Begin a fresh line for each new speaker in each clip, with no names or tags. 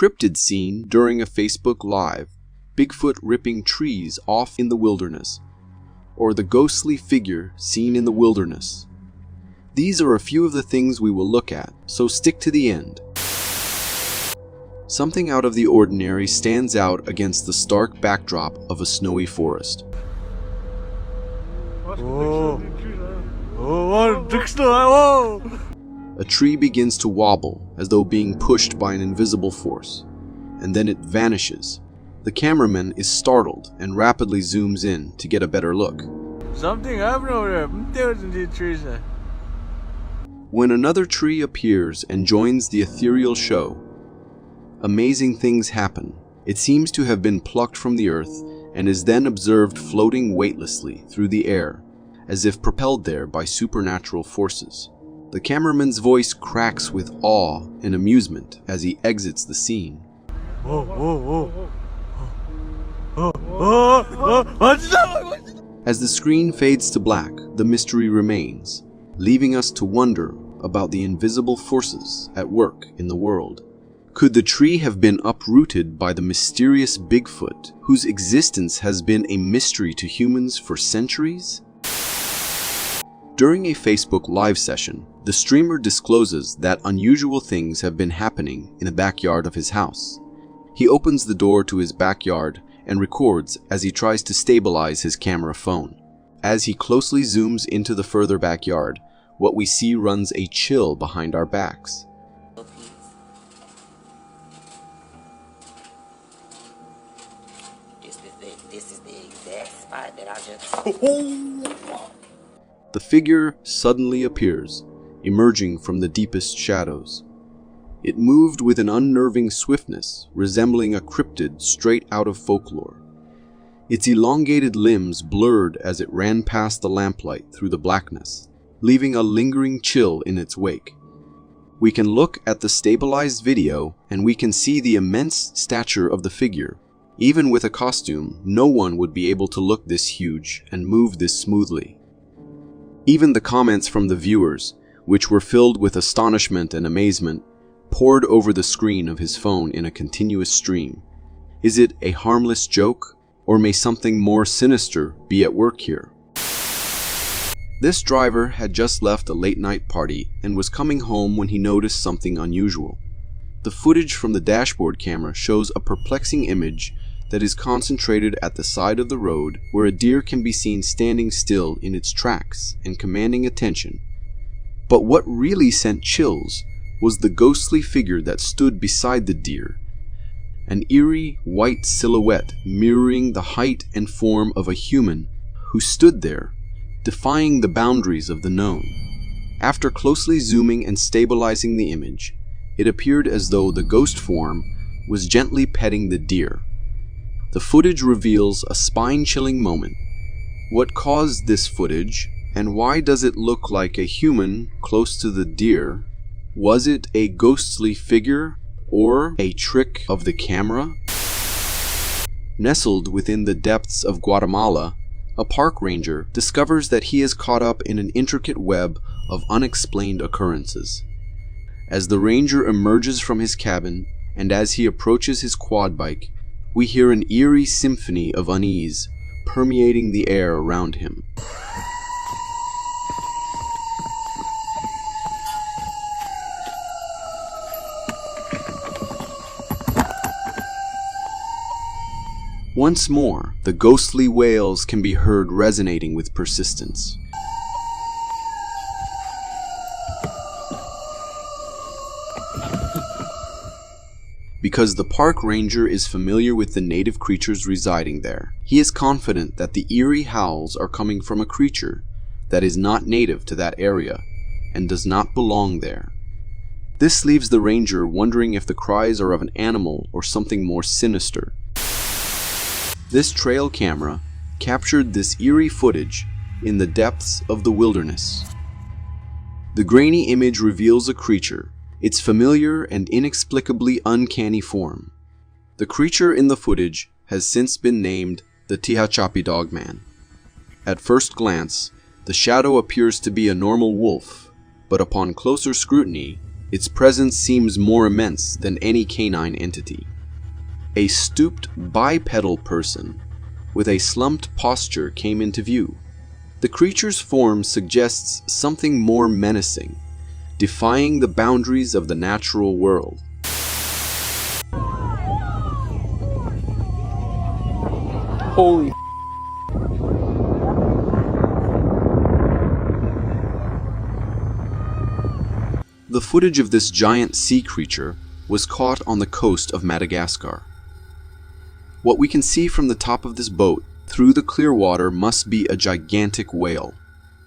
cryptid seen during a Facebook Live, Bigfoot ripping trees off in the wilderness, or the ghostly figure seen in the wilderness. These are a few of the things we will look at, so stick to the end. Something out of the ordinary stands out against the stark backdrop of a snowy forest. A tree begins to wobble as though being pushed by an invisible force, and then it vanishes. The cameraman is startled and rapidly zooms in to get a better look.
Something happened over there.
When another tree appears and joins the ethereal show, amazing things happen. It seems to have been plucked from the earth and is then observed floating weightlessly through the air, as if propelled there by supernatural forces. The cameraman's voice cracks with awe and amusement as he exits the scene. As the screen fades to black, the mystery remains, leaving us to wonder about the invisible forces at work in the world. Could the tree have been uprooted by the mysterious Bigfoot, whose existence has been a mystery to humans for centuries? During a Facebook Live session, the streamer discloses that unusual things have been happening in the backyard of his house. He opens the door to his backyard and records as he tries to stabilize his camera phone. As he closely zooms into the further backyard, what we see runs a chill behind our backs.
This is the exact spot that I just...
The figure suddenly appears, emerging from the deepest shadows. It moved with an unnerving swiftness, resembling a cryptid straight out of folklore. Its elongated limbs blurred as it ran past the lamplight through the blackness, leaving a lingering chill in its wake. We can look at the stabilized video and we can see the immense stature of the figure. Even with a costume, no one would be able to look this huge and move this smoothly. Even the comments from the viewers, which were filled with astonishment and amazement, poured over the screen of his phone in a continuous stream. Is it a harmless joke, or may something more sinister be at work here? This driver had just left a late-night party and was coming home when he noticed something unusual. The footage from the dashboard camera shows a perplexing image that is concentrated at the side of the road where a deer can be seen standing still in its tracks and commanding attention. But what really sent chills was the ghostly figure that stood beside the deer, an eerie white silhouette mirroring the height and form of a human who stood there, defying the boundaries of the known. After closely zooming and stabilizing the image, it appeared as though the ghost form was gently petting the deer. The footage reveals a spine-chilling moment. What caused this footage, and why does it look like a human close to the deer? Was it a ghostly figure or a trick of the camera? Nestled within the depths of Guatemala, a park ranger discovers that he is caught up in an intricate web of unexplained occurrences. As the ranger emerges from his cabin and as he approaches his quad bike, we hear an eerie symphony of unease permeating the air around him. Once more, the ghostly wails can be heard resonating with persistence. Because the park ranger is familiar with the native creatures residing there, he is confident that the eerie howls are coming from a creature that is not native to that area and does not belong there. This leaves the ranger wondering if the cries are of an animal or something more sinister. This trail camera captured this eerie footage in the depths of the wilderness. The grainy image reveals a creature, its familiar and inexplicably uncanny form. The creature in the footage has since been named the Tiha Dogman. At first glance, the shadow appears to be a normal wolf, but upon closer scrutiny, Its presence seems more immense than any canine entity. A stooped bipedal person with a slumped posture came into view. The creature's form suggests something more menacing, defying the boundaries of the natural world.
Holy.
The footage of this giant sea creature was caught on the coast of Madagascar. What we can see from the top of this boat through the clear water must be a gigantic whale,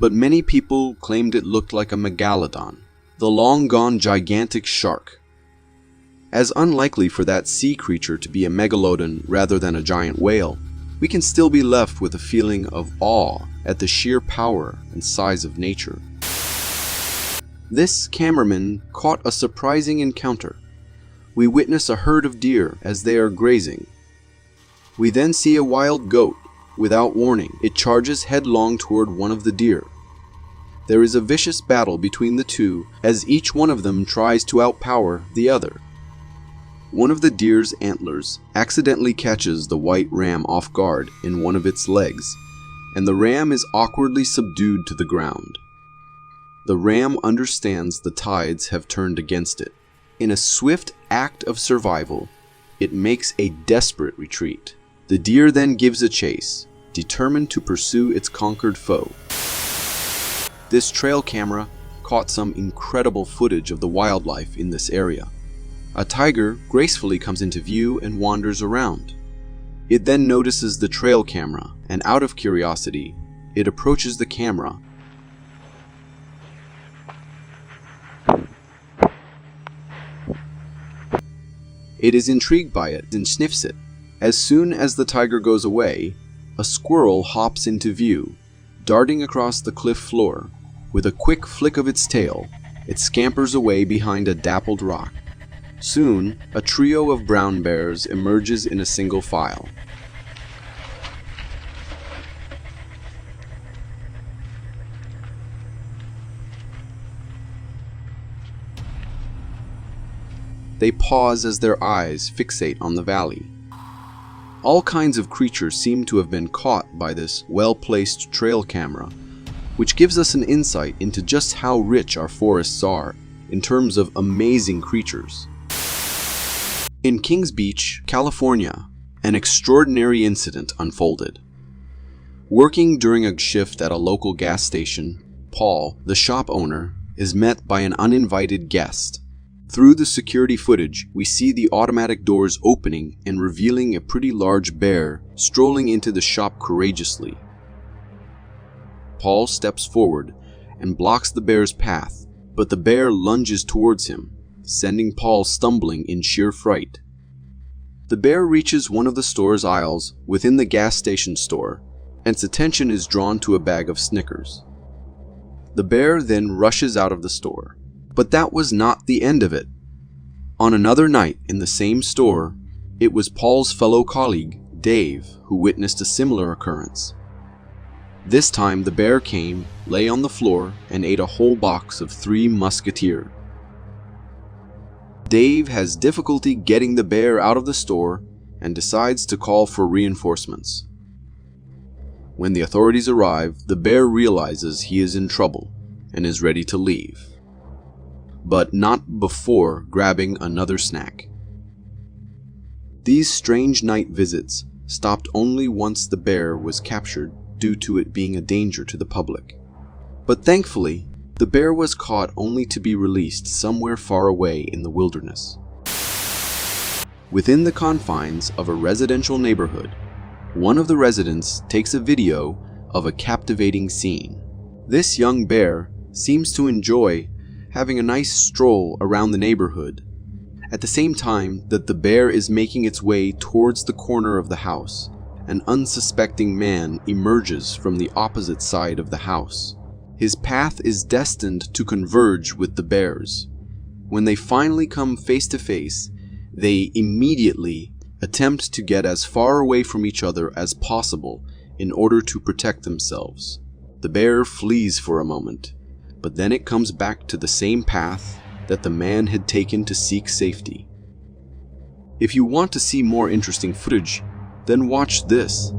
but many people claimed it looked like a megalodon, the long-gone gigantic shark. As unlikely for that sea creature to be a megalodon rather than a giant whale, we can still be left with a feeling of awe at the sheer power and size of nature. This cameraman caught a surprising encounter. We witness a herd of deer as they are grazing. We then see a wild goat. Without warning, it charges headlong toward one of the deer. There is a vicious battle between the two as each one of them tries to outpower the other. One of the deer's antlers accidentally catches the white ram off guard in one of its legs, and the ram is awkwardly subdued to the ground. The ram understands the tides have turned against it. In a swift act of survival, it makes a desperate retreat. The deer then gives a chase, determined to pursue its conquered foe. This trail camera caught some incredible footage of the wildlife in this area. A tiger gracefully comes into view and wanders around. It then notices the trail camera, and out of curiosity, it approaches the camera. It is intrigued by it and sniffs it. As soon as the tiger goes away, a squirrel hops into view, darting across the cliff floor. With a quick flick of its tail, it scampers away behind a dappled rock. Soon, a trio of brown bears emerges in a single file. They pause as their eyes fixate on the valley. All kinds of creatures seem to have been caught by this well-placed trail camera, which gives us an insight into just how rich our forests are in terms of amazing creatures. In Kings Beach, California, an extraordinary incident unfolded. Working during a shift at a local gas station, Paul, the shop owner, is met by an uninvited guest. Through the security footage, we see the automatic doors opening and revealing a pretty large bear strolling into the shop courageously. Paul steps forward and blocks the bear's path, but the bear lunges towards him, sending Paul stumbling in sheer fright. The bear reaches one of the store's aisles within the gas station store, and its attention is drawn to a bag of Snickers. The bear then rushes out of the store. But that was not the end of it. On another night in the same store, it was Paul's fellow colleague, Dave, who witnessed a similar occurrence. This time the bear came, lay on the floor, and ate a whole box of 3 Musketeer. Dave has difficulty getting the bear out of the store and decides to call for reinforcements. When the authorities arrive, the bear realizes he is in trouble and is ready to leave. But not before grabbing another snack. These strange night visits stopped only once the bear was captured due to it being a danger to the public. But thankfully, the bear was caught only to be released somewhere far away in the wilderness. Within the confines of a residential neighborhood, one of the residents takes a video of a captivating scene. This young bear seems to enjoy having a nice stroll around the neighborhood, at the same time that the bear is making its way towards the corner of the house. An unsuspecting man emerges from the opposite side of the house. His path is destined to converge with the bear's. When they finally come face to face, they immediately attempt to get as far away from each other as possible in order to protect themselves. The bear flees for a moment, but then it comes back to the same path that the man had taken to seek safety. If you want to see more interesting footage, then watch this.